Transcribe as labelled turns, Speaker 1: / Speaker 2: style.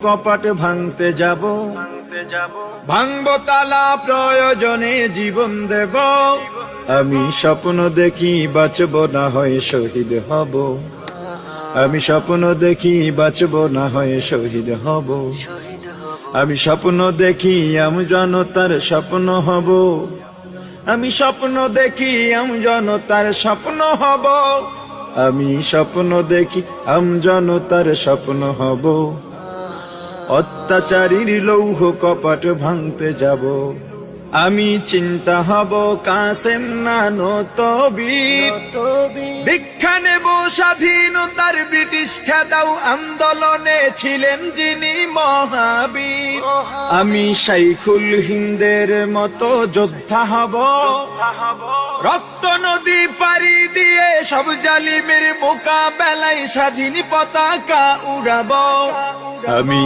Speaker 1: কপাট ভাঙতে যাব, ভাঙবো তালা প্রয়োজনে জীবন দেব। আমি স্বপ্ন দেখি বাঁচব না হয় শহীদ হব, আমি স্বপ্ন দেখি বাঁচব না হয় শহীদ হব। আমি স্বপ্ন দেখি আমি জনতার স্বপ্ন হব, আমি স্বপ্ন দেখি আমি জনতার স্বপ্ন হব। আমি স্বপ্ন দেখি আমি জনতার স্বপ্ন হব। অত্যাচারীর লৌহ কপাট ভাঙতে যাব, আমি চিন্তা হব কাসেম নানত বীর। ভিক্ষা নেব স্বাধীনতার ব্রিটিশ খেদাও আন্দোলনে ছিলেন যিনি মহাবীর। আমি শাইখুল হিন্দের মতো যোদ্ধা হব, রক্ত নদী পাড়ি দিয়ে সব জালিমের মোকাবেলায় স্বাধীন পতাকা উড়াবো। আমি